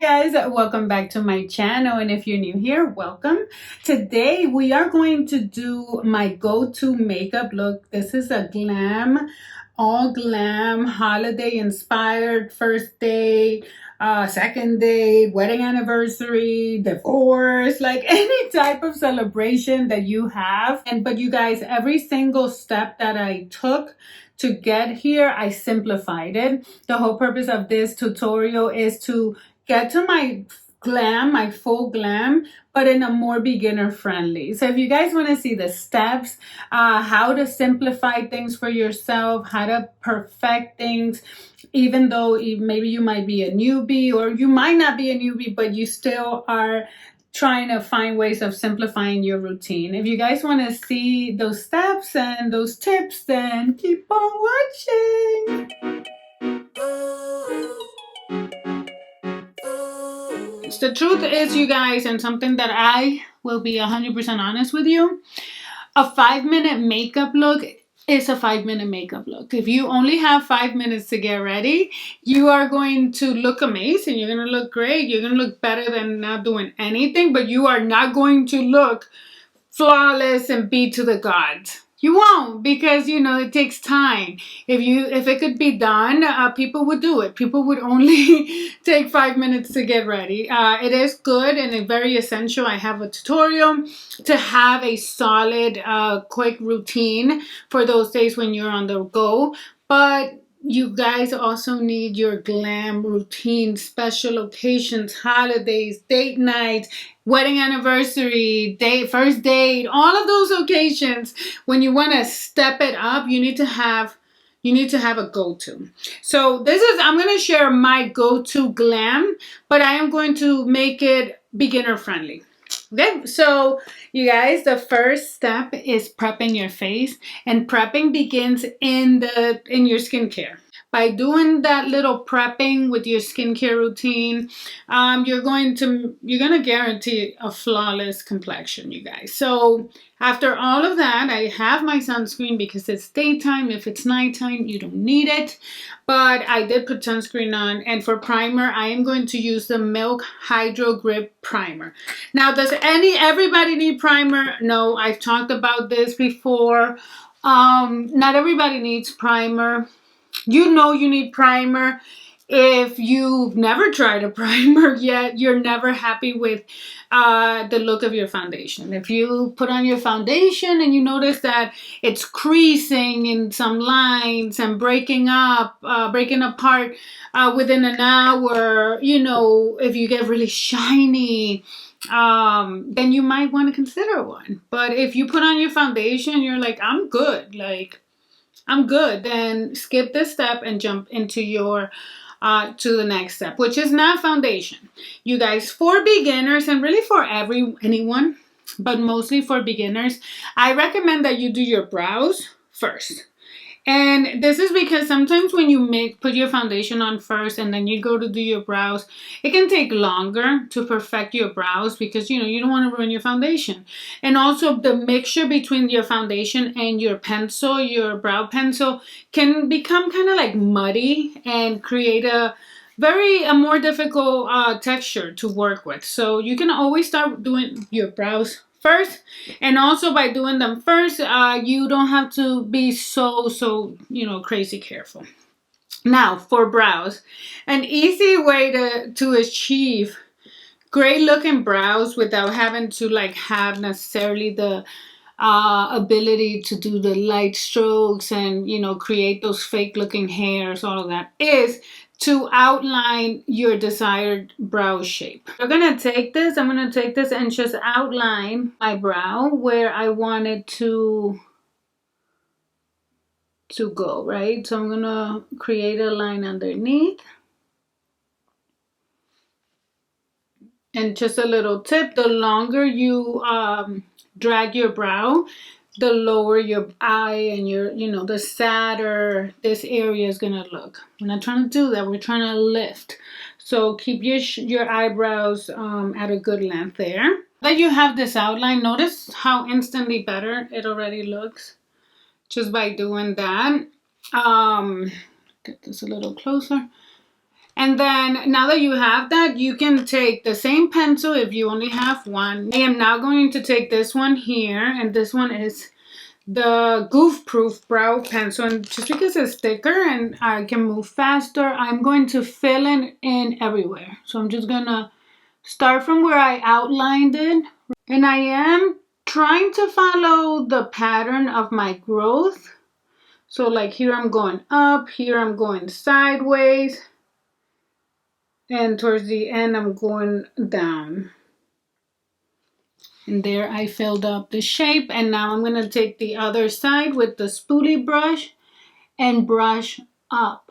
Guys, welcome back to my channel, and if you're new here, welcome. Today we are going to do my go-to makeup look. This is a glam, all glam, holiday inspired first date, second date, wedding anniversary, divorce, like any type of celebration that you have. But you guys, every single step that I took to get here, I simplified it. The whole purpose of this tutorial is to get to my glam, my full glam, but in a more beginner friendly. So if you guys want to see the steps, how to simplify things for yourself, how to perfect things, even though maybe you might be a newbie or you might not be a newbie, but you still are trying to find ways of simplifying your routine. If you guys want to see those steps and those tips, then keep on watching. The truth is, you guys, and something that I will be 100% honest with you, a 5-minute makeup look is a 5-minute makeup look. If you only have 5 minutes to get ready, you are going to look amazing. You're going to look great. You're going to look better than not doing anything, but you are not going to look flawless and be to the gods. You won't, because it takes time. If it could be done, people would do it. People would only take 5 minutes to get ready. It is good and very essential. I have a tutorial to have a solid, quick routine for those days when you're on the go. But you guys also need your glam routine, special occasions, holidays, date nights, wedding anniversary, first date, all of those occasions. When you want to step it up, you need to have a go-to. So I'm going to share my go-to glam, but I am going to make it beginner friendly. Okay, so you guys, the first step is prepping your face, and prepping begins in your skincare. By doing that little prepping with your skincare routine, you're gonna guarantee a flawless complexion, you guys. So after all of that, I have my sunscreen because it's daytime. If it's nighttime, you don't need it. But I did put sunscreen on. And for primer, I am going to use the Milk Hydro Grip Primer. Now, does everybody need primer? No, I've talked about this before. Not everybody needs primer. You need primer. If you've never tried a primer yet, you're never happy with the look of your foundation. If you put on your foundation and you notice that it's creasing in some lines and breaking apart within an hour, if you get really shiny, then you might want to consider one. But if you put on your foundation, you're like, I'm good, then skip this step and jump into your to the next step, which is not foundation. You guys, for beginners and really for anyone, but mostly for beginners, I recommend that you do your brows first. And this is because sometimes when you put your foundation on first and then you go to do your brows, it can take longer to perfect your brows because you don't want to ruin your foundation. And also the mixture between your foundation and your pencil, your brow pencil, can become kind of like muddy and create a more difficult texture to work with. So you can always start doing your brows first, and also by doing them first, you don't have to be so crazy careful. Now for brows, an easy way to achieve great looking brows without having to have necessarily the ability to do the light strokes and create those fake looking hairs, all of that, is to outline your desired brow shape. I'm gonna take this and just outline my brow where I want it to go, right? So I'm gonna create a line underneath. And just a little tip, the longer you drag your brow, the lower your eye and the sadder this area is gonna look. We're not trying to do that. We're trying to lift. So keep your eyebrows at a good length there. Now that you have this outline, notice how instantly better it already looks just by doing that. Get this a little closer. And then now that you have that, you can take the same pencil if you only have one. I am now going to take this one here, and this one is the Goof Proof Brow Pencil. And just because it's thicker and I can move faster, I'm going to fill in everywhere. So I'm just gonna start from where I outlined it. And I am trying to follow the pattern of my growth. So like here I'm going up, here I'm going sideways, and towards the end I'm going down. And there I filled up the shape, and now I'm going to take the other side with the spoolie brush and brush up.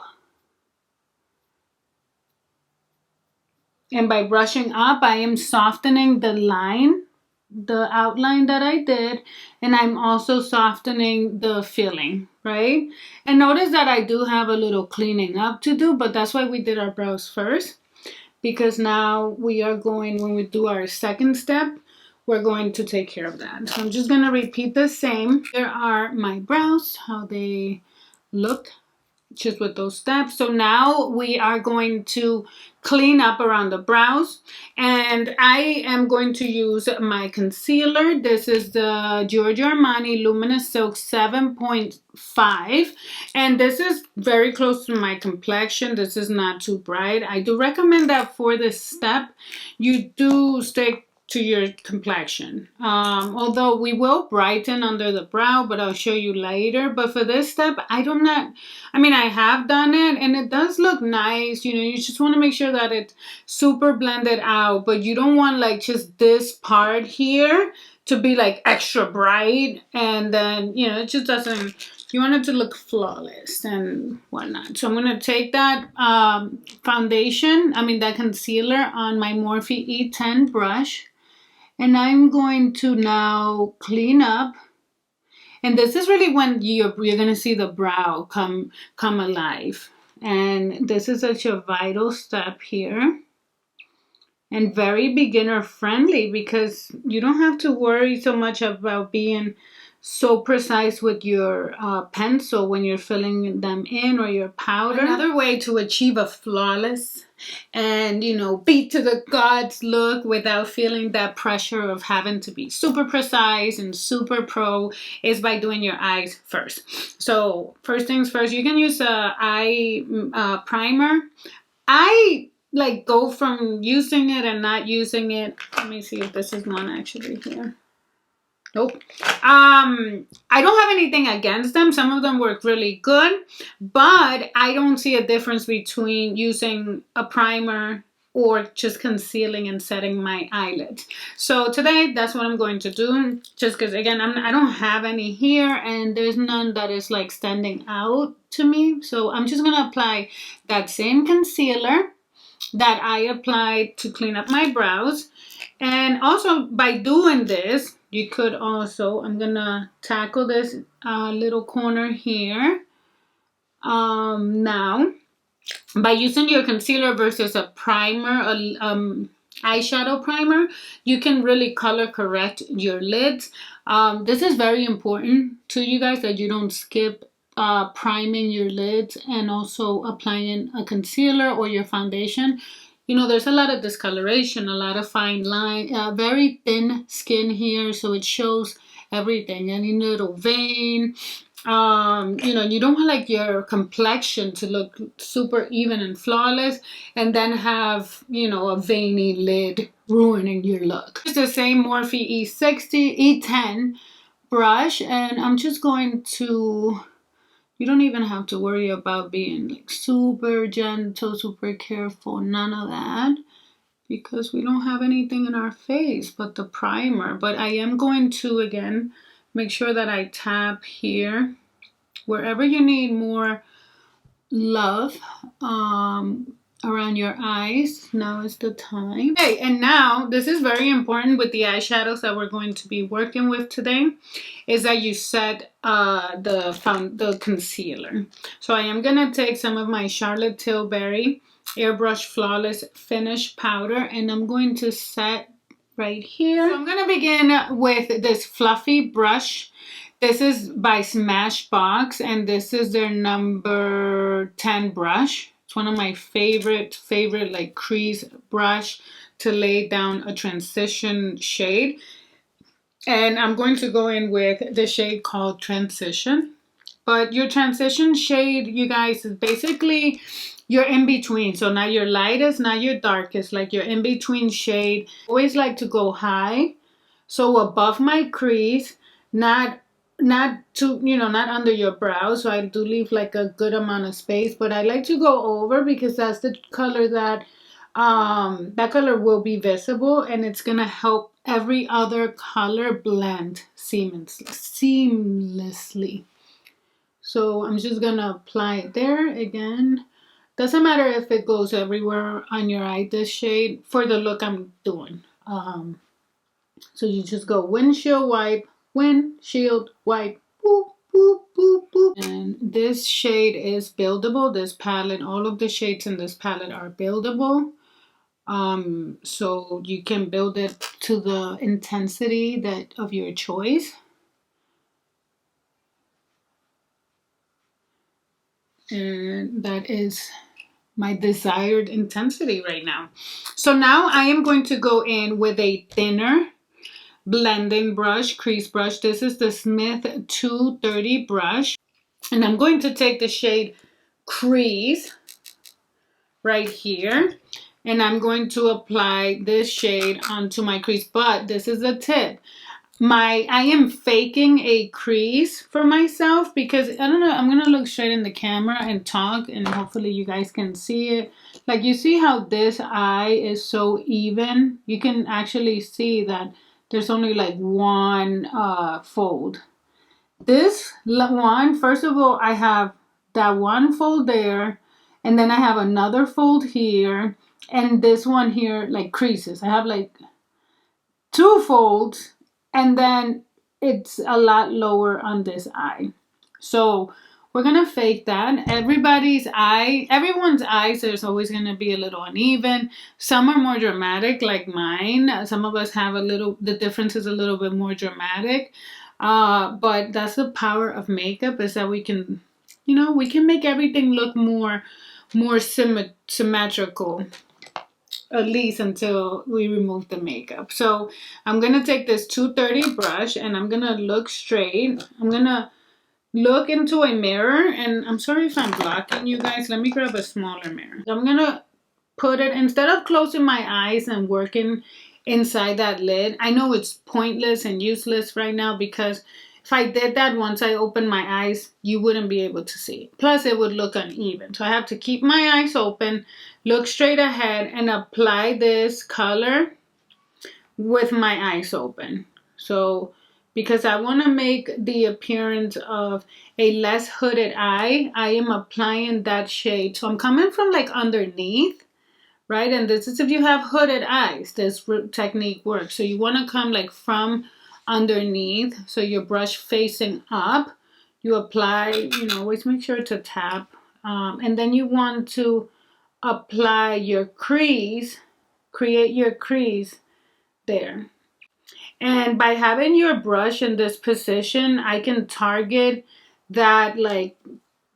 And by brushing up, I am softening the line, the outline that I did, and I'm also softening the filling, right? And notice that I do have a little cleaning up to do, but that's why we did our brows first, because now we are going, when we do our second step, we're going to take care of that. So I'm just going to repeat the same. There are my brows, how they look just with those steps. So now we are going to clean up around the brows, and I am going to use my concealer. This is the Giorgio Armani Luminous Silk 7.5, and this is very close to my complexion. This is not too bright. I do recommend that for this step you do stick to your complexion, although we will brighten under the brow, but I'll show you later. But for this step, I have done it and it does look nice. You know, you just want to make sure that it's super blended out, but you don't want like just this part here to be like extra bright, and then, you know, it just doesn't, you want it to look flawless and whatnot. So I'm going to take that that concealer on my Morphe E10 brush, and I'm going to now clean up. And this is really when you're going to see the brow come alive. And this is such a vital step here. And very beginner friendly, because you don't have to worry so much about being so precise with your pencil when you're filling them in, or your powder. Another way to achieve a flawless and, you know, beat to the gods look without feeling that pressure of having to be super precise and super pro is by doing your eyes first. So first things first, you can use a eye primer. I like go from using it and not using it. Let me see if this is one actually here. Nope. I don't have anything against them. Some of them work really good, but I don't see a difference between using a primer or just concealing and setting my eyelids. So today, that's what I'm going to do, just because, again, I don't have any here, and there's none that is like standing out to me. So I'm just going to apply that same concealer that I applied to clean up my brows. And also, by doing this, you could also, I'm gonna tackle this little corner here. Now, by using your concealer versus a primer, eyeshadow primer, you can really color correct your lids. This is very important to you guys, that you don't skip priming your lids and also applying a concealer or your foundation. You know, there's a lot of discoloration, a lot of fine line, very thin skin here, so it shows everything, any little vein. You know, you don't want like your complexion to look super even and flawless and then have, you know, a veiny lid ruining your look. It's the same Morphe E10 brush, and I'm just going to, you don't even have to worry about being like super gentle, super careful, none of that, because we don't have anything in our face but the primer. But I am going to, again, make sure that I tap here wherever you need more love around your eyes. Now is the time. Okay, and now this is very important with the eyeshadows that we're going to be working with today, is that you set the concealer. So I am gonna take some of my Charlotte Tilbury Airbrush Flawless Finish powder, and I'm going to set right here. So I'm gonna begin with this fluffy brush. This is by Smashbox, and this is their number 10 brush. It's one of my favorite like crease brush to lay down a transition shade. And I'm going to go in with the shade called Transition. But your transition shade, you guys, is basically your in-between. So not your lightest, not your darkest, like your in-between shade. Always like to go high. So above my crease, not too, not under your brow. So I do leave like a good amount of space, but I like to go over because that's the color that that color will be visible, and it's gonna help every other color blend seamlessly. So I'm just gonna apply it there again. Doesn't matter if it goes everywhere on your eye, this shade, for the look I'm doing. So you just go windshield wipe, boop, boop, boop, boop. And this shade is buildable. This palette, all of the shades in this palette are buildable. So you can build it to the intensity that of your choice. And that is my desired intensity right now. So now I am going to go in with a thinner blending brush, crease brush. This is the Smith 230 brush. And I'm going to take the shade Crease right here. And I'm going to apply this shade onto my crease. But this is a tip. I am faking a crease for myself because I don't know, I'm gonna look straight in the camera and talk, and hopefully you guys can see it. Like, you see how this eye is so even? You can actually see that there's only like one fold. This one, first of all, I have that one fold there, and then I have another fold here, and this one here like creases. I have like two folds, and then it's a lot lower on this eye. So we're gonna fake that. Everyone's eyes is always gonna be a little uneven. Some are more dramatic, like mine. Some of us have the difference is a little bit more dramatic. But that's the power of makeup, is that we can make everything look more symmetrical, at least until we remove the makeup. So I'm going to take this 230 brush and I'm going to look straight. I'm going to look into a mirror, and I'm sorry if I'm blocking you guys. Let me grab a smaller mirror. I'm going to put it, instead of closing my eyes and working inside that lid. I know it's pointless and useless right now, because if I did that once I open my eyes, you wouldn't be able to see it. Plus, it would look uneven. So I have to keep my eyes open, look straight ahead, and apply this color with my eyes open. So, because I want to make the appearance of a less hooded eye, I am applying that shade. So I'm coming from like underneath, right? And this is if you have hooded eyes, this technique works. So you want to come like from underneath, so your brush facing up. You apply, always make sure to tap. And then you want to apply your crease, create your crease there. And by having your brush in this position, I can target that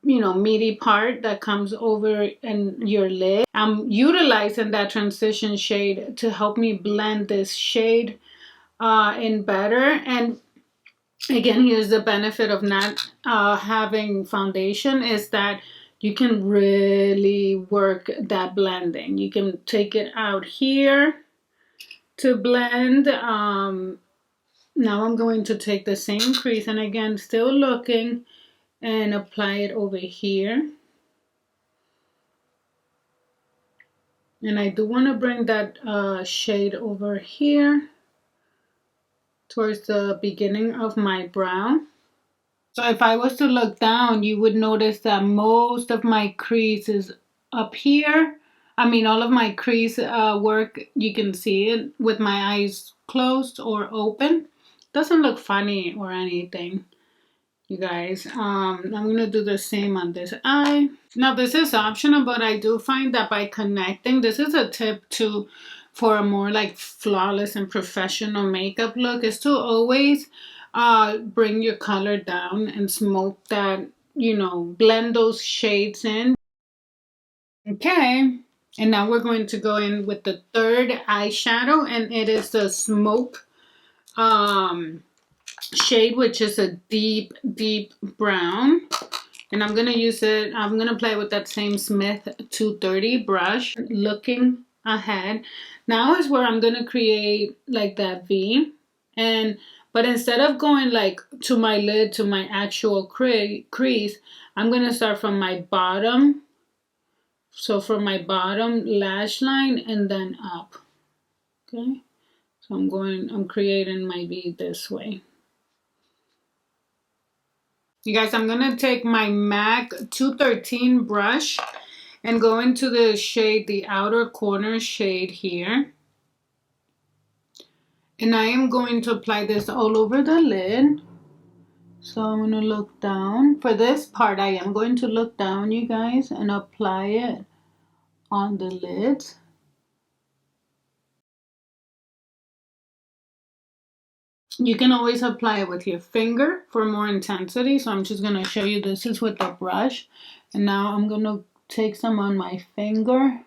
meaty part that comes over in your lid. I'm utilizing that transition shade to help me blend this shade in better. And again, here's the benefit of not having foundation, is that you can really work that blending. You can take it out here to blend. Now I'm going to take the same crease, and again, still looking, and apply it over here. And I do want to bring that shade over here towards the beginning of my brow. So if I was to look down, you would notice that most of my crease is up here. I mean, all of my crease work, you can see it with my eyes closed or open. Doesn't look funny or anything, you guys. I'm gonna do the same on this eye. Now this is optional, but I do find that by connecting, this is a tip too for a more like flawless and professional makeup look, is to always bring your color down and smoke that, blend those shades in. Okay, and now we're going to go in with the third eyeshadow, and it is the smoke shade, which is a deep brown. And I'm gonna use it, I'm gonna play with that same Smith 230 brush. Looking ahead, now is where I'm gonna create like that V. But instead of going like to my lid, to my actual crease, I'm gonna start from my bottom. So from my bottom lash line and then up. Okay, so I'm creating my V this way. You guys, I'm gonna take my MAC 213 brush and go into the shade, the outer corner shade here. And I am going to apply this all over the lid. So I'm gonna look down. For this part, I am going to look down, you guys, and apply it on the lids. You can always apply it with your finger for more intensity. So I'm just gonna show you this is with the brush. And now I'm gonna take some on my finger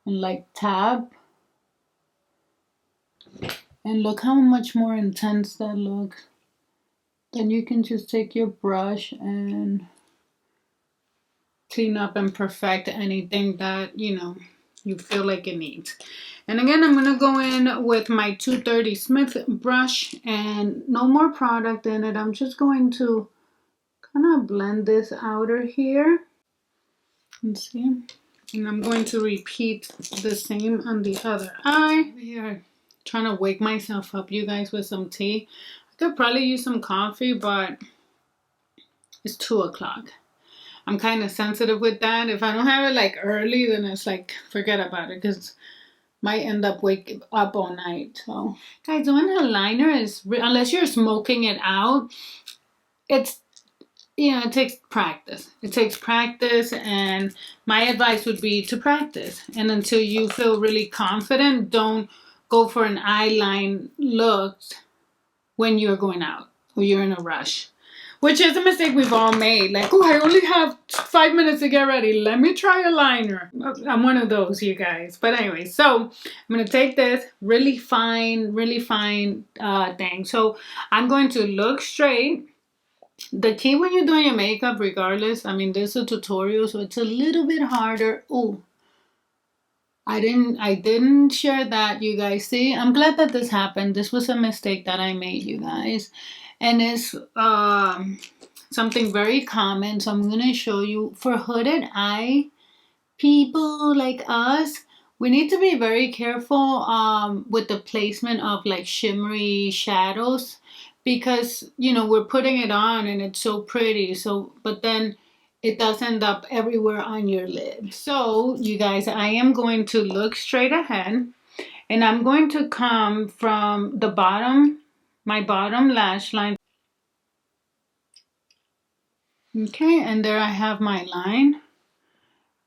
and like tap. And look how much more intense that looks. Then you can just take your brush and clean up and perfect anything that, you know, you feel like it needs. And again, I'm going to go in with my 230 Smith brush and no more product in it. I'm just going to kind of blend this outer here. Let's see. And I'm going to repeat the same on the other eye. Here, trying to wake myself up, you guys, with some tea. I could probably use some coffee, but it's 2 o'clock. I'm kind of sensitive with that. If I don't have it like early, then it's like, forget about it, because might end up waking up all night. So, guys, doing eyeliner is, unless you're smoking it out, it's, yeah, it takes practice. It takes practice, and my advice would be to practice. And until you feel really confident, don't go for an eyeline look when you're going out or you're in a rush. Which is a mistake we've all made. Like, oh, I only have 5 minutes to get ready. Let me try a liner. I'm one of those, you guys. But anyway, so I'm going to take this really fine thing. So I'm going to look straight. The key when you're doing your makeup, regardless, I mean, there's a tutorial, so it's a little bit harder. Oh, I didn't share that, you guys. See, I'm glad that this happened. This was a mistake that I made, you guys. And it's something very common. So I'm going to show you for hooded eye people like us. We need to be very careful with the placement of like shimmery shadows because, you know, we're putting it on and it's so pretty. So, but then it does end up everywhere on your lid. So, you guys, I am going to look straight ahead and I'm going to come from the bottom, my bottom lash line. Okay, and there I have my line.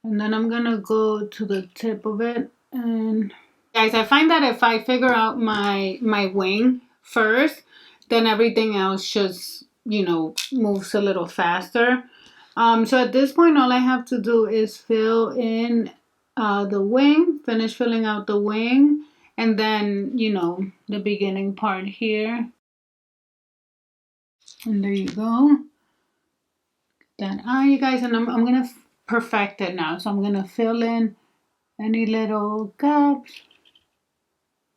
And then I'm gonna go to the tip of it. And guys, I find that if I figure out my wing first, then everything else just, you know, moves a little faster. So at this point, all I have to do is fill in the wing, finish filling out the wing, and then, you know, the beginning part here. And there you go. That eye, you guys, and I'm gonna perfect it now. So I'm gonna fill in any little gaps.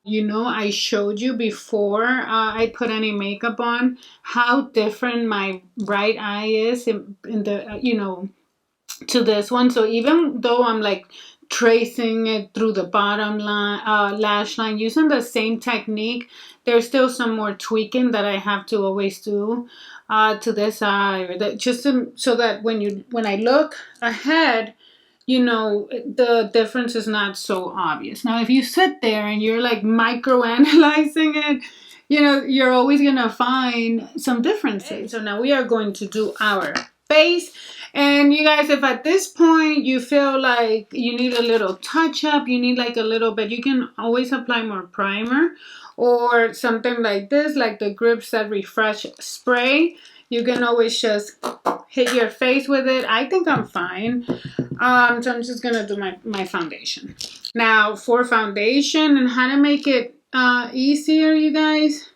You know, I showed you before I put any makeup on how different my right eye is in the, you know, to this one. So even though I'm like tracing it through the bottom line, lash line, using the same technique, there's still some more tweaking that I have to always do to this eye, or that so that when I look ahead, you know, the difference is not so obvious. Now, if you sit there and you're like micro-analyzing it, you know, you're always going to find some differences. So now we are going to do our base. And you guys, if at this point you feel like you need a little touch up, you need like a little bit, you can always apply more primer or something like this, like the Grip Set Refresh Spray. You can always just hit your face with it. I think I'm fine. So I'm just gonna do my foundation. Now for foundation and how to make it easier, you guys.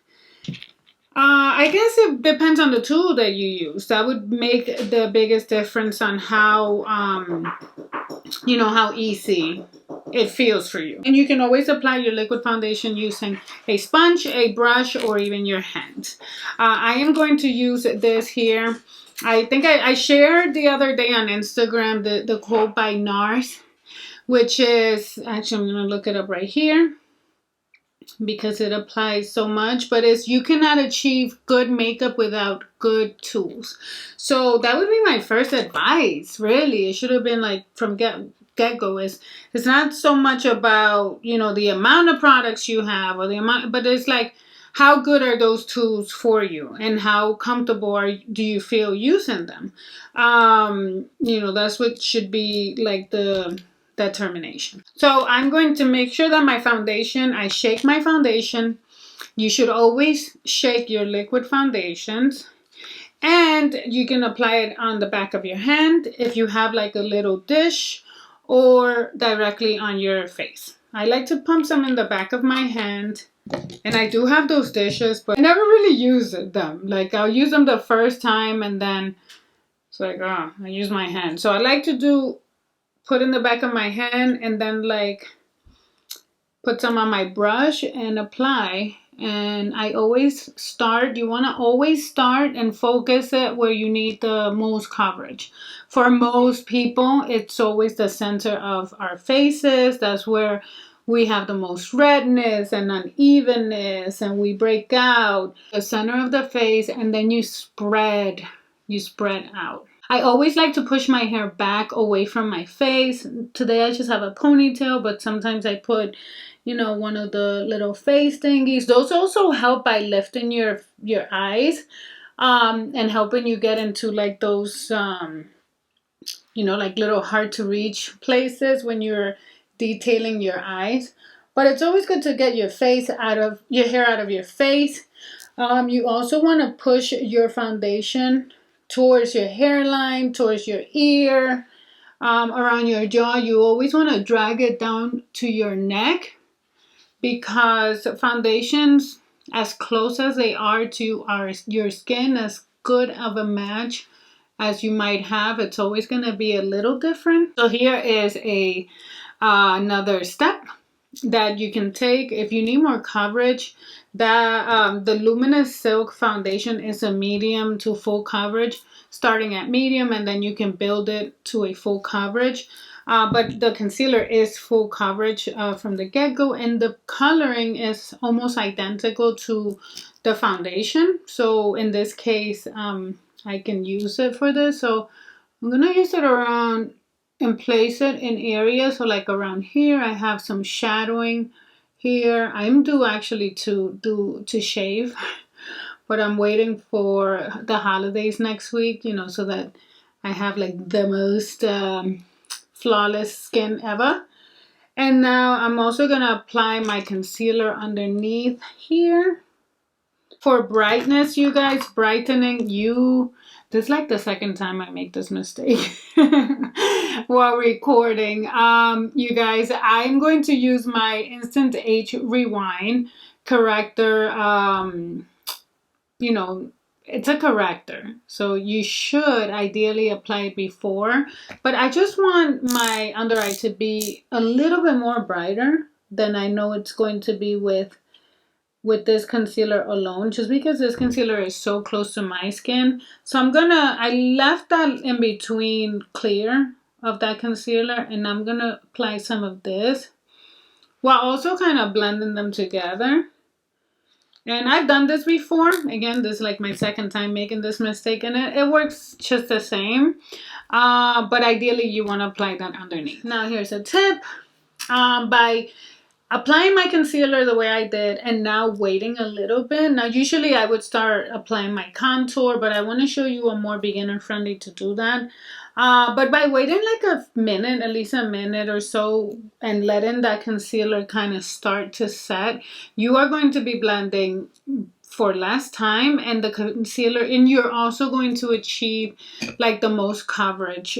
I guess it depends on the tool that you use. That would make the biggest difference on how, how easy it feels for you. And you can always apply your liquid foundation using a sponge, a brush, or even your hands. I am going to use this here. I think I shared the other day on Instagram the quote by NARS, which is, actually I'm going to look it up right here, because it applies so much, but it's you cannot achieve good makeup without good tools. So that would be my first advice, really. It should have been like from get-go. It's not so much about, the amount of products you have or the amount, but it's like, how good are those tools for you and how comfortable do you feel using them? That's what should be like the determination. So I'm going to make sure that I shake my foundation. You should always shake your liquid foundations, and you can apply it on the back of your hand if you have like a little dish, or directly on your face. I like to pump some in the back of my hand, and I do have those dishes, but I never really use them. Like I'll use them the first time and then it's like, I use my hand. So I like to put in the back of my hand and then like put some on my brush and apply. And I always start, you want to always start and focus it where you need the most coverage. For most people, it's always the center of our faces. That's where we have the most redness and unevenness, and we break out the center of the face, and then you spread out. I always like to push my hair back away from my face. Today I just have a ponytail, but sometimes I put, one of the little face thingies. Those also help by lifting your eyes, and helping you get into like those, like little hard to reach places when you're detailing your eyes. But it's always good to get your hair out of your face. You also want to push your foundation towards your hairline, towards your ear, around your jaw. You always want to drag it down to your neck, because foundations, as close as they are to your skin, as good of a match as you might have, it's always going to be a little different. So here is another step that you can take if you need more coverage. The Luminous Silk foundation is a medium to full coverage, starting at medium, and then you can build it to a full coverage. But the concealer is full coverage from the get-go, and the coloring is almost identical to the foundation. So in this case, I can use it for this. So I'm going to use it around and place it in areas. So like around here, I have some shadowing here. I'm due actually to shave, but I'm waiting for the holidays next week, so that I have like the most flawless skin ever. And now I'm also going to apply my concealer underneath here. For brightness, you guys, brightening, this is like the second time I make this mistake while recording. You guys, I'm going to use my Instant Age Rewind corrector. It's a corrector, so you should ideally apply it before, but I just want my under eye to be a little bit more brighter than I know it's going to be with this concealer alone, just because this concealer is so close to my skin. So I left that in between clear of that concealer, and I'm gonna apply some of this while also kind of blending them together. And I've done this before. Again, this is like my second time making this mistake, and it works just the same. But ideally you want to apply that underneath. Now here's a tip. By applying my concealer the way I did and now waiting a little bit. Now usually I would start applying my contour, but I want to show you a more beginner friendly to do that. But by waiting like a minute, at least a minute or so, and letting that concealer kind of start to set, you are going to be blending for less time and the concealer, and you're also going to achieve like the most coverage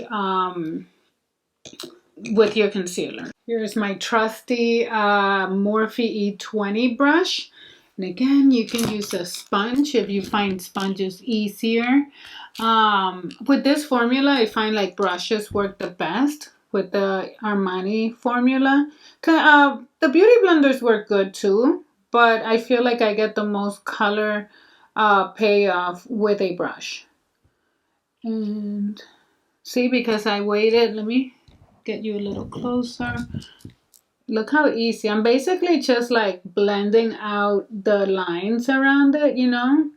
with your concealer. Here's my trusty Morphe E20 brush. And again, you can use a sponge if you find sponges easier. With this formula, I find like brushes work the best with the Armani formula. The beauty blenders work good too, but I feel like I get the most color payoff with a brush. And see, because I waited, let me get you a little closer. Look how easy. I'm basically just like blending out the lines around it, you know?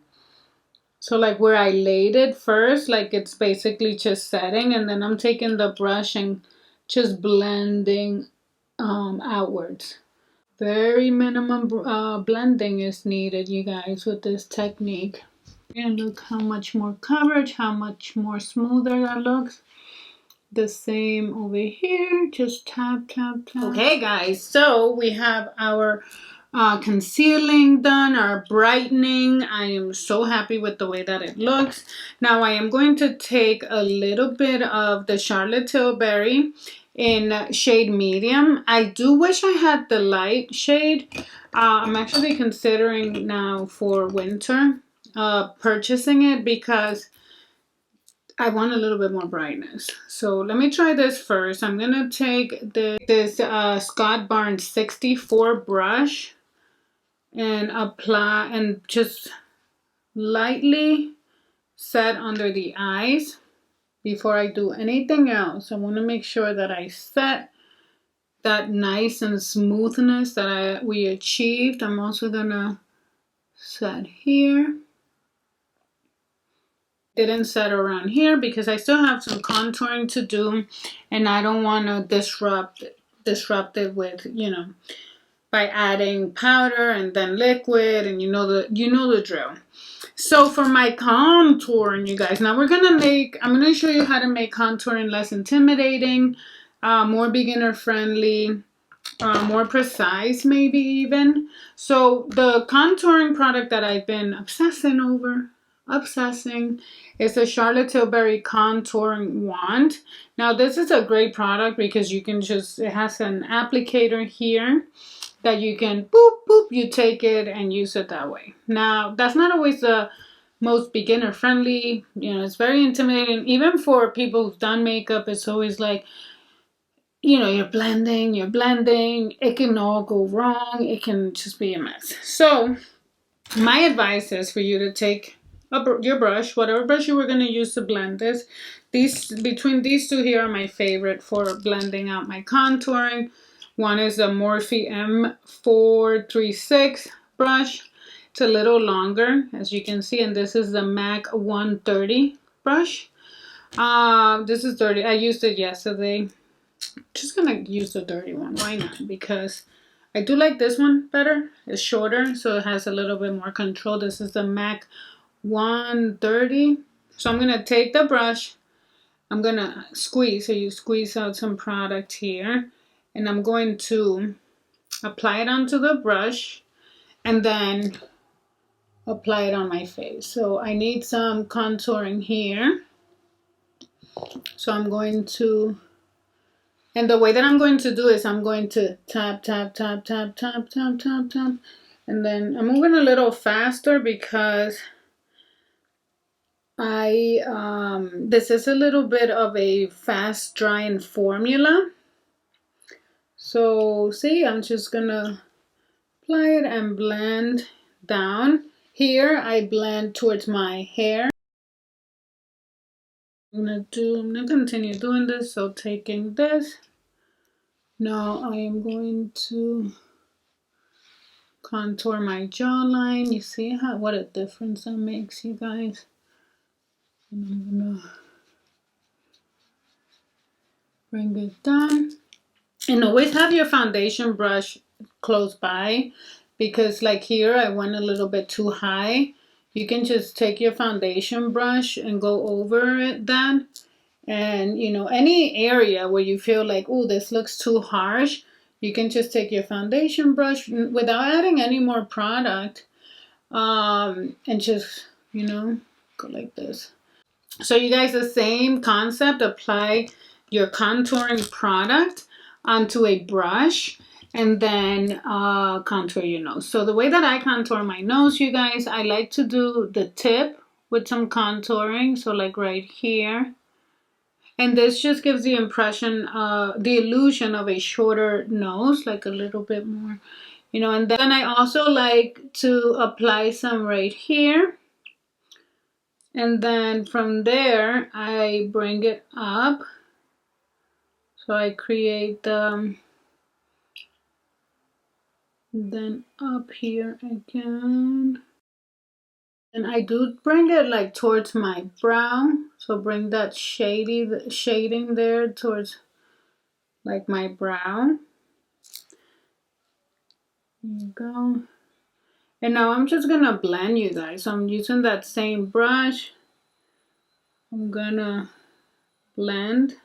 So like where I laid it first, like it's basically just setting, and then I'm taking the brush and just blending outwards. Very minimum blending is needed, you guys, with this technique. And look how much more coverage, how much more smoother that looks. The same over here, just tap, tap, tap. Okay, guys, so we have our concealing done, our brightening. I am so happy with the way that it looks. Now I am going to take a little bit of the Charlotte Tilbury in shade medium. I do wish I had the light shade. I'm actually considering now for winter purchasing it because I want a little bit more brightness. So let me try this first. I'm going to take this Scott Barnes 64 brush and apply and just lightly set under the eyes before I do anything else. I want to make sure that I set that nice and smoothness that we achieved. I'm also going to set here. Didn't set around here because I still have some contouring to do and I don't want to disrupt it with, you know, by adding powder and then liquid, and you know the drill. So for my contouring, you guys, now I'm gonna show you how to make contouring less intimidating, more beginner friendly, more precise maybe even. So the contouring product that I've been obsessing is the Charlotte Tilbury contouring wand. Now this is a great product because you can it has an applicator here that you can boop boop, you take it and use it that way. Now that's not always the most beginner friendly, you know, it's very intimidating. Even for people who've done makeup, it's always like, you know, you're blending, it can all go wrong, it can just be a mess. So my advice is for you to take your brush, whatever brush you were going to use to blend this. Between these two here are my favorite for blending out my contouring. One is the Morphe M436 brush. It's a little longer, as you can see, and this is the MAC 130 brush. This is dirty. I used it yesterday. Just gonna use the dirty one. Why not? Because I do like this one better. It's shorter, so it has a little bit more control. This is the MAC 130. So I'm gonna take the brush. I'm gonna squeeze. So you squeeze out some product here, and I'm going to apply it onto the brush, and then apply it on my face. So I need some contouring here. So I'm going to. And the way that I'm going to do is I'm going to tap, tap, tap, tap, tap, tap, tap, tap. And then I'm moving a little faster because this is a little bit of a fast drying formula. So see, I'm just gonna apply it and blend down. Here I blend towards my hair. I'm gonna continue doing this. So taking this, now I am going to contour my jawline. You see what a difference that makes, you guys. And I'm gonna bring it down. And always have your foundation brush close by, because like here I went a little bit too high. You can just take your foundation brush and go over it then. And you know, any area where you feel like, oh, this looks too harsh, you can just take your foundation brush without adding any more product. And just, you know, go like this. So you guys, the same concept, apply your contouring product onto a brush and then contour your nose. So the way that I contour my nose, you guys, I like to do the tip with some contouring. So like right here. And this just gives the impression, the illusion of a shorter nose, like a little bit more, you know. And then I also like to apply some right here. And then from there, I bring it up. So I create then up here again. And I do bring it like towards my brow. So bring that shading there towards like my brow. There you go. And now I'm just gonna blend, you guys. So I'm using that same brush. I'm gonna blend.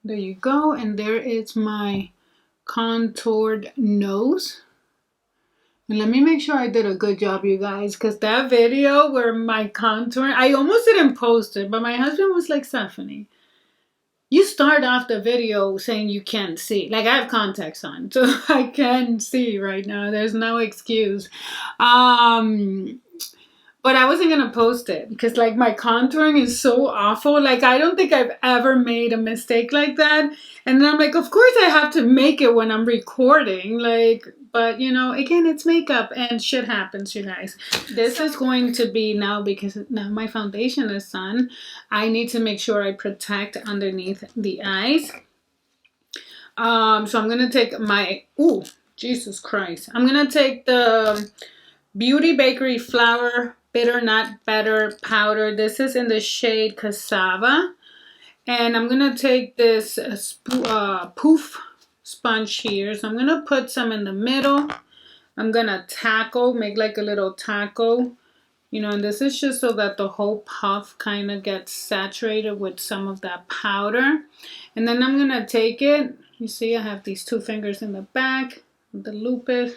There you go. And there is my contoured nose. And let me make sure I did a good job, you guys, because that video where my contouring, I almost didn't post it, but my husband was like, Stephanie, you start off the video saying you can't see. Like, I have contacts on, so I can see right now. There's no excuse. But I wasn't gonna post it because like my contouring is so awful. Like I don't think I've ever made a mistake like that. And then I'm like, of course I have to make it when I'm recording. Like, but you know, again, it's makeup and shit happens, you guys. This is going to be now, because now my foundation is on, I need to make sure I protect underneath the eyes. So I'm gonna take my, ooh, Jesus Christ. I'm gonna take the Beauty Bakery Flour Bitter Not Better Powder. This is in the shade Cassava. And I'm going to take this poof sponge here. So I'm going to put some in the middle. I'm going to make like a little taco. You know, and this is just so that the whole puff kind of gets saturated with some of that powder. And then I'm going to take it. You see, I have these two fingers in the back with the lupus.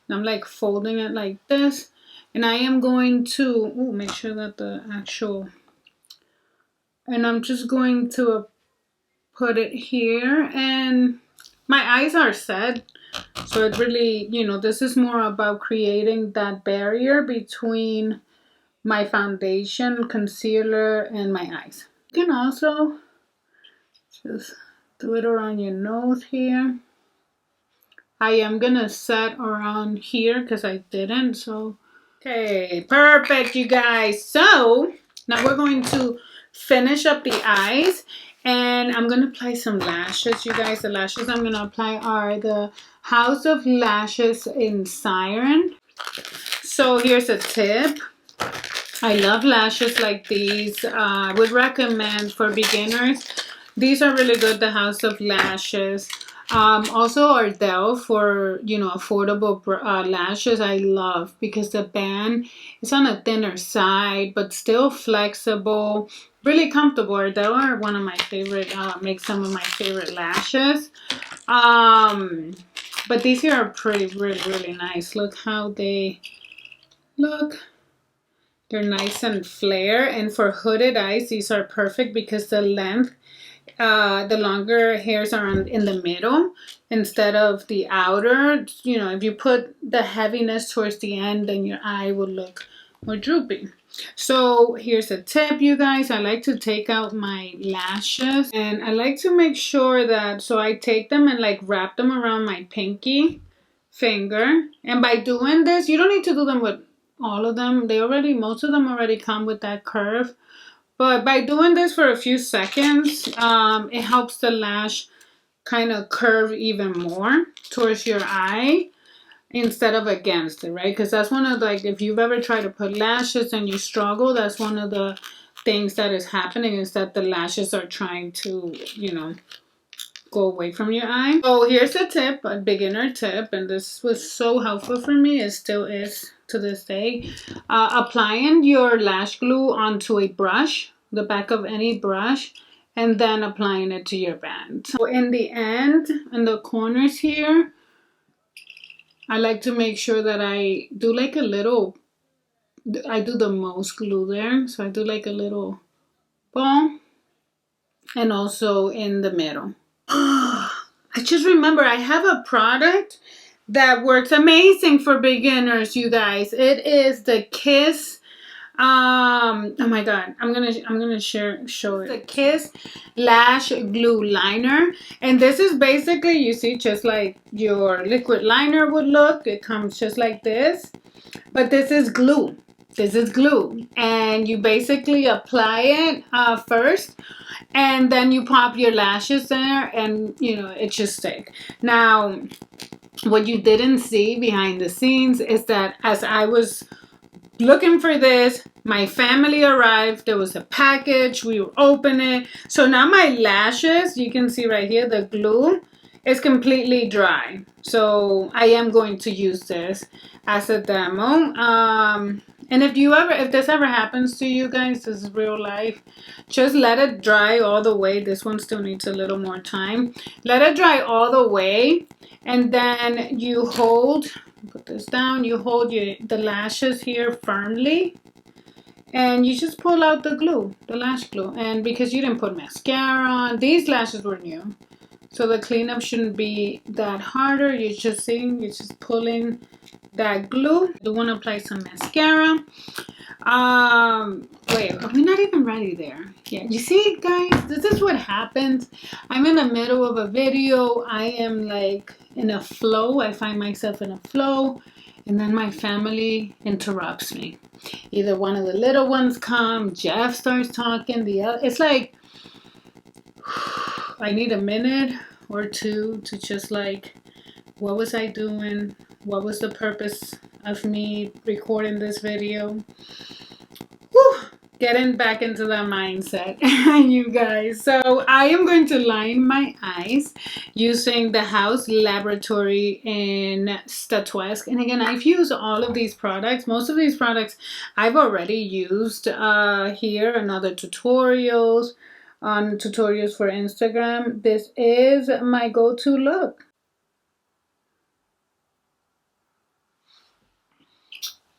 And I'm like folding it like this. And I am going to, make sure that the actual, and I'm just going to put it here. And my eyes are set. So it really, you know, this is more about creating that barrier between my foundation, concealer, and my eyes. You can also just do it around your nose here. I am gonna set around here because I didn't, so. Okay, perfect, you guys. So now we're going to finish up the eyes, and I'm gonna apply some lashes, you guys. The lashes I'm gonna apply are the House of Lashes in Siren. So here's a tip. I love lashes like these. I would recommend for beginners. These are really good, the House of Lashes. Also Ardell for, you know, affordable lashes I love, because the band is on a thinner side but still flexible, really comfortable. Ardell are one of my favorite, make some of my favorite lashes. But these here are really nice. Look how they look. They're nice and flare, and for hooded eyes these are perfect because the length, the longer hairs are in the middle instead of the outer. You know, if you put the heaviness towards the end, then your eye will look more droopy. So here's a tip, you guys. I like to take out my lashes, and I like to make sure that, so I take them and like wrap them around my pinky finger. And by doing this, you don't need to do them with all of them. Most of them already come with that curve. But by doing this for a few seconds, it helps the lash kind of curve even more towards your eye instead of against it, right? Because that's one of the, like, if you've ever tried to put lashes and you struggle, that's one of the things that is happening, is that the lashes are trying to, you know, go away from your eye. So here's a tip, a beginner tip, and this was so helpful for me. It still is to this day. Applying your lash glue onto a brush, the back of any brush, and then applying it to your band. So in the end, in the corners here, I like to make sure that I do like a little, I do the most glue there. So I do like a little ball, and also in the middle. I just remember I have a product that works amazing for beginners, you guys. It is the Kiss. Oh my god, I'm gonna show it. The Kiss Lash Glue Liner, and this is basically, you see, just like your liquid liner would look. It comes just like this, but this is glue. This is glue, and you basically apply it first, and then you pop your lashes there, and you know it just sticks. Now, what you didn't see behind the scenes is that as I was looking for this, my family arrived. There was a package. We were opening it. So now my lashes, you can see right here, the glue is completely dry. So I am going to use this as a demo. And if this ever happens to you guys, this is real life, just let it dry all the way. This one still needs a little more time. Let it dry all the way, and then you hold, put this down, you hold the lashes here firmly, and you just pull out the glue, the lash glue. And because you didn't put mascara on, these lashes were new, so the cleanup shouldn't be that harder. You're just pulling that glue. You want to apply some mascara. Wait, are we not even ready there? Yeah, you see, guys, this is what happens. I'm in the middle of a video. I am like in a flow. I find myself in a flow, and then my family interrupts me. Either one of the little ones come, Jeff starts talking, the other. It's like I need a minute or two to just like, what was I doing? What was the purpose of me recording this video? Whew, getting back into that mindset, you guys. So I am going to line my eyes using the House Laboratory in Statuesque. And again, I've used all of these products. Most of these products I've already used here in other tutorials, on tutorials for Instagram. This is my go-to look.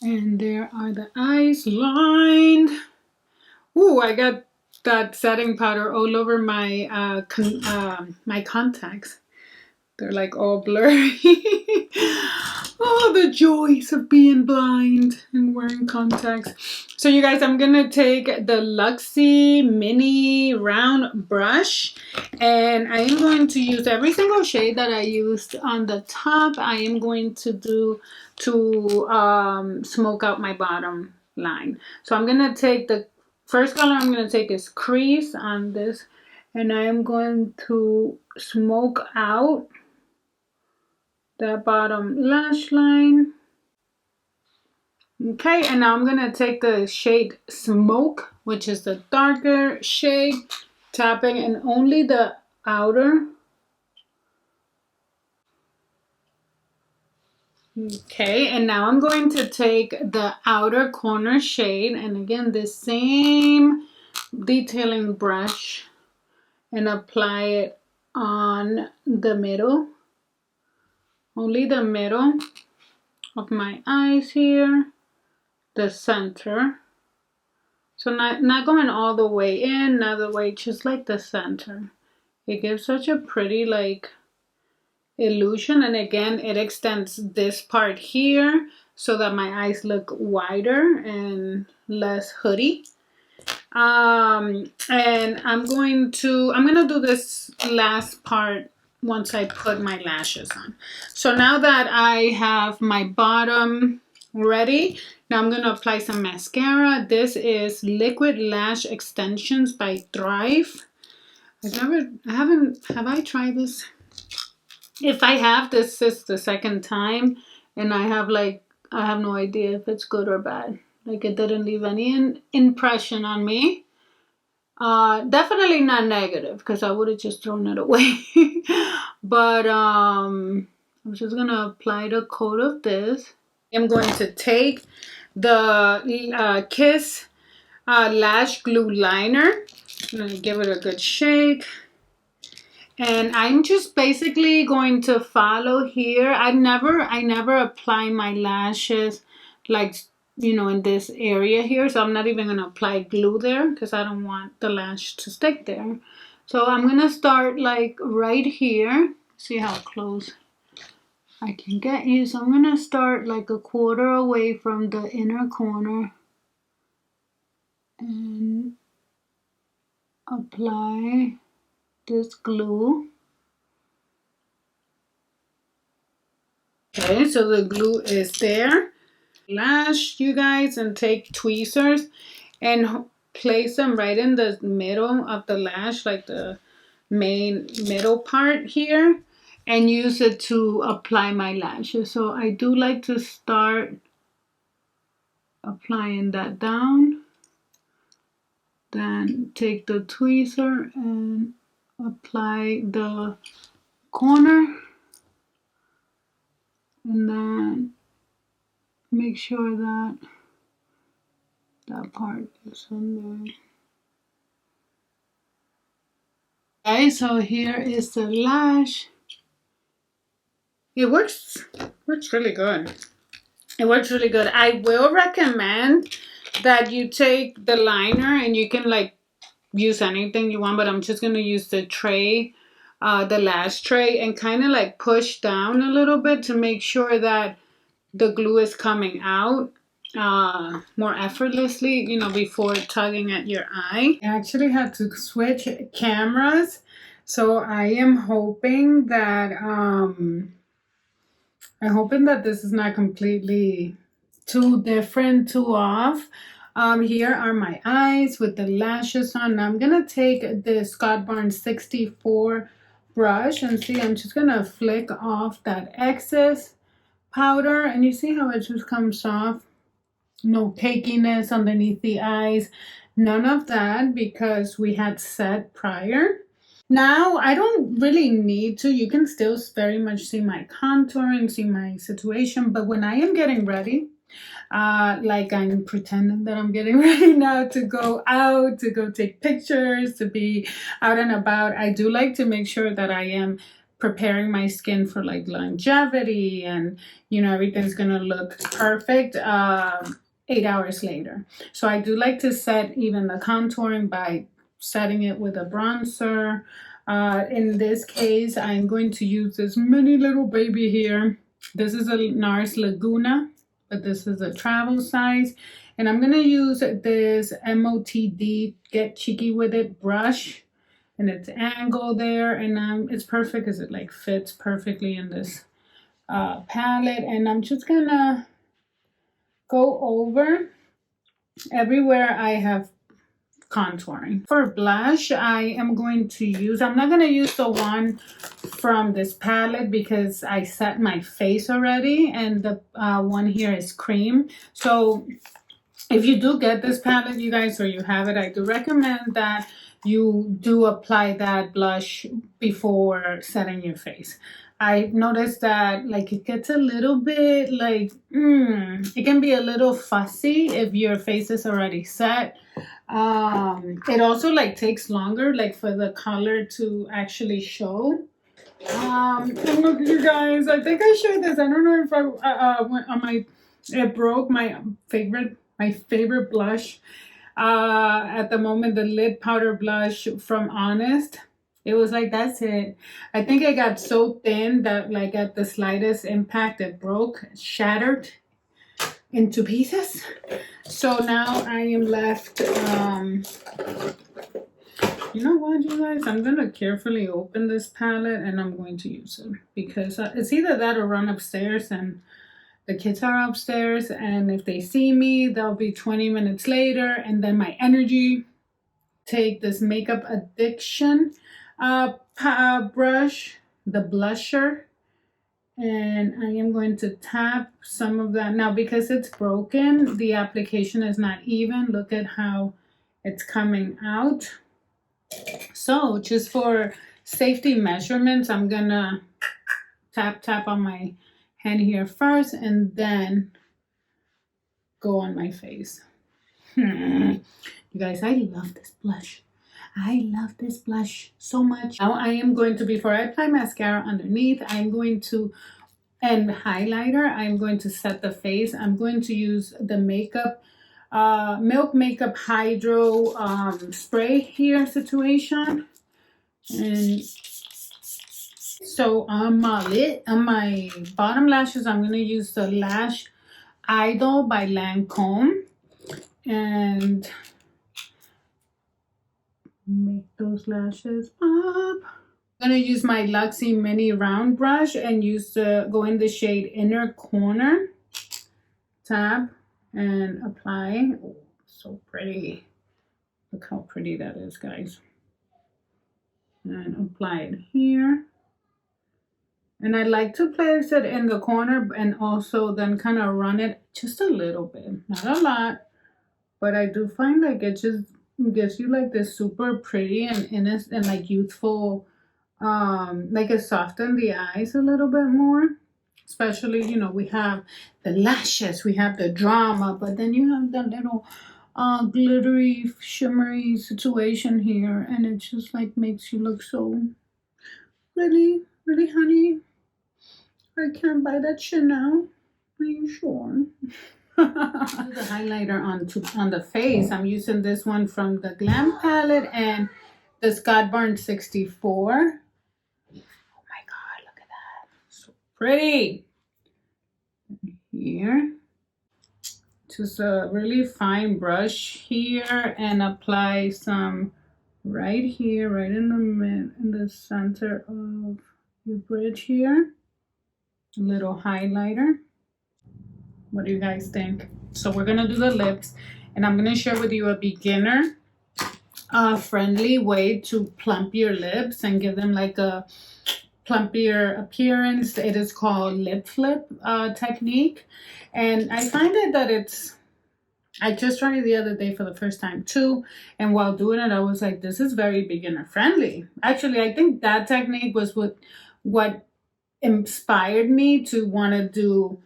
And there are the eyes lined. Ooh, I got that setting powder all over my my contacts. They're like all blurry. Oh, the joys of being blind and wearing contacts. So you guys, I'm gonna take the Luxie mini round brush, and I am going to use every single shade that I used on the top. I am going to do to smoke out my bottom line. So I'm gonna take the first color I'm gonna take is Crease on this, and I am going to smoke out that bottom lash line. Okay, and now I'm gonna take the shade Smoke, which is the darker shade, tapping in only the outer. Okay, and now I'm going to take the outer corner shade, and again, the same detailing brush, and apply it on the middle, only the middle of my eyes here, the center. So not going all the way in, not the way, just like the center. It gives such a pretty like illusion, and again it extends this part here so that my eyes look wider and less hoodie. And I'm gonna do this last part once I put my lashes on. So now that I have my bottom ready, now I'm gonna apply some mascara. This is Liquid Lash Extensions by Thrive. Have I tried this? If I have, this is the second time, and I have no idea if it's good or bad. Like, it didn't leave any impression on me. Definitely not negative, because I would have just thrown it away. But I'm just gonna apply the coat of this. I'm going to take the Kiss Lash Glue Liner, I'm gonna give it a good shake. And I'm just basically going to follow here. I never apply my lashes like, in this area here. So I'm not even going to apply glue there because I don't want the lash to stick there. So I'm going to start like right here. See how close I can get you. So I'm going to start like a quarter away from the inner corner and apply this glue. Okay, so the glue is there. Lash, you guys, and take tweezers and place them right in the middle of the lash, like the main middle part here, and use it to apply my lashes. So I do like to start applying that down, then take the tweezer and apply the corner, and then make sure that that part is on there. Okay, so here is the lash. It works really good. It works really good. I will recommend that you take the liner, and you can like use anything you want, but I'm just gonna use the tray, the lash tray, and kind of like push down a little bit to make sure that the glue is coming out more effortlessly, before tugging at your eye. I actually had to switch cameras, so I am hoping that this is not completely too different, too off. Here are my eyes with the lashes on. Now I'm gonna take the Scott Barnes 64 brush and see, I'm just gonna flick off that excess powder, and you see how it just comes off. No cakiness underneath the eyes, none of that, because we had set prior. Now I don't really need to. You can still very much see my contouring, see my situation, but when I am getting ready, like I'm pretending that I'm getting ready now to go out, to go take pictures, to be out and about, I do like to make sure that I am preparing my skin for like longevity, and everything's gonna look perfect 8 hours later. So I do like to set even the contouring by setting it with a bronzer. In this case, I'm going to use this mini little baby here. This is a NARS Laguna, but this is a travel size. And I'm going to use this MOTD Get Cheeky With It brush. And it's angled there. And it's perfect because it like fits perfectly in this palette. And I'm just going to go over everywhere I have contouring. For blush, I am going to use, I'm not going to use the one from this palette because I set my face already, and the one here is cream. So if you do get this palette, you guys, or you have it, I do recommend that you do apply that blush before setting your face. I noticed that like it gets a little bit like, it can be a little fussy if your face is already set. It also like takes longer like for the color to actually show. And look, you guys, I think I showed this. I don't know if I went on it broke my favorite blush at the moment, the lid powder blush from Honest. It was like, that's it. I think it got so thin that like at the slightest impact it broke, shattered into pieces. So now I am left, you know what, you guys, I'm going to carefully open this palette and I'm going to use it because it's either that or run upstairs, and the kids are upstairs, and if they see me, they'll be 20 minutes later, and then my energy. Take this Makeup Addiction brush, the blusher, and I am going to tap some of that. Now, because it's broken, the application is not even. Look at how it's coming out. So just for safety measurements, I'm gonna tap on my hand here first and then go on my face. You guys, I love this blush. I love this blush so much. Now I am going to, before I apply mascara underneath, I'm going to, and highlighter, I'm going to set the face. I'm going to use the Milk Makeup Hydro spray here situation. And so on my bottom lashes, I'm going to use the Lash Idol by Lancome. And make those lashes up. I'm gonna use my Luxie mini round brush and go in the shade Inner Corner. Tap and apply. Oh, so pretty. Look how pretty that is, guys. And apply it here. And I like to place it in the corner and also then kind of run it just a little bit, not a lot, but I do find like it just gives you like this super pretty and innocent and like youthful, like it softens the eyes a little bit more. Especially, you know, we have the lashes, we have the drama, but then you have that little glittery, shimmery situation here, and it just like makes you look so really, really, honey. I can't buy that shit now. Are you sure? The highlighter on the face. I'm using this one from the Glam palette and the Scott Barnes 64. Oh my god, look at that. So pretty. Here. Just a really fine brush here and apply some right here, right in the center of your bridge here. A little highlighter. What do you guys think? So we're gonna do the lips, and I'm gonna share with you a beginner friendly way to plump your lips and give them like a plumpier appearance. It is called lip flip technique, and I find it that I just tried it the other day for the first time too, and while doing it I was like, this is very beginner friendly. Actually, I think that technique was what inspired me to want to do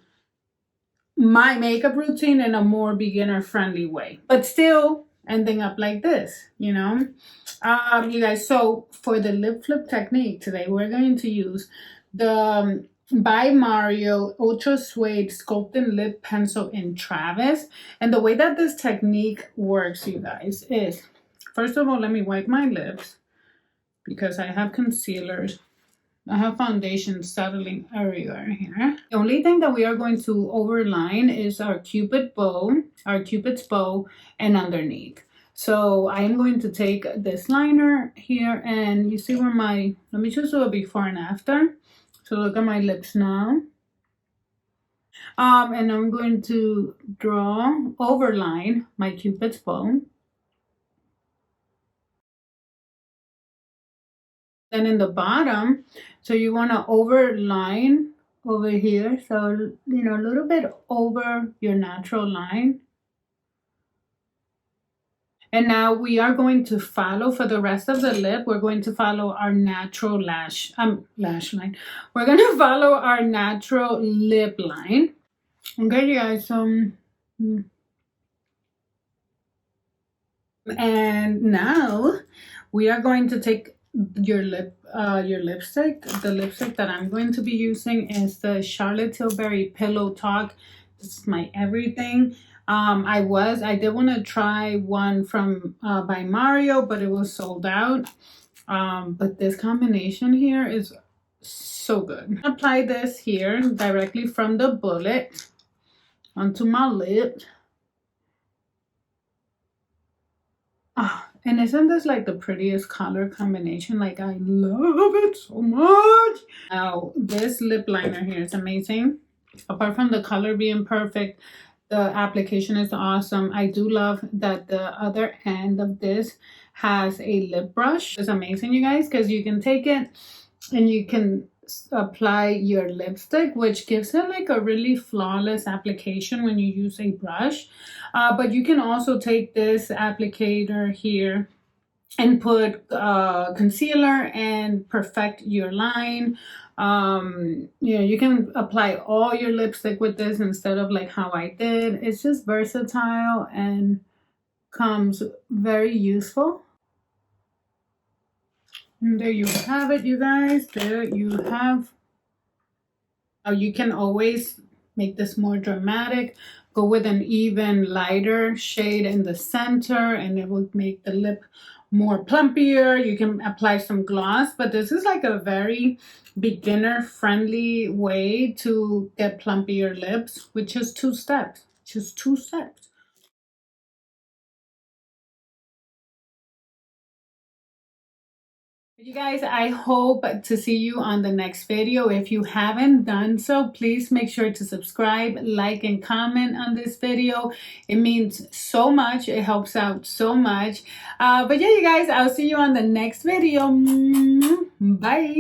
my makeup routine in a more beginner friendly way, but still ending up like this, you know. You guys, so for the lip flip technique today, we're going to use the by Mario Ultra Suede Sculpting Lip Pencil in Travis. And the way that this technique works, you guys, is first of all, let me wipe my lips because I have concealers. I have foundation settling everywhere here. The only thing that we are going to overline is our Cupid's bow, and underneath. So I am going to take this liner here, and you see where let me just do a before and after. So look at my lips now. And I'm going to overline my Cupid's bow. Then in the bottom, so you want to overline over here. So, you know, a little bit over your natural line. And now we are going to follow for the rest of the lip. We're going to follow our natural lash line. We're going to follow our natural lip line. Okay, you guys. And now we are going to take your lipstick. The lipstick that I'm going to be using is the Charlotte Tilbury Pillow Talk. This is my everything. I did want to try one from by Mario, but it was sold out. But this combination here is so good. Apply this here directly from the bullet onto my lip. And isn't this like the prettiest color combination? Like, I love it so much. Now, this lip liner here is amazing. Apart from the color being perfect, the application is awesome. I do love that the other end of this has a lip brush. It's amazing, you guys, because you can take it and you can apply your lipstick, which gives it like a really flawless application when you use a brush. But you can also take this applicator here and put concealer and perfect your line. You know, you can apply all your lipstick with this instead of like how I did. It's just versatile and comes very useful. And there you have it, you guys. There you have. Oh, you can always make this more dramatic. Go with an even lighter shade in the center, and it will make the lip more plumpier. You can apply some gloss, but this is like a very beginner friendly way to get plumpier lips with just 2 steps. Just 2 steps. You guys, I hope to see you on the next video. If you haven't done so, please make sure to subscribe, like, and comment on this video. It means so much. It helps out so much. But yeah, you guys, I'll see you on the next video. Bye.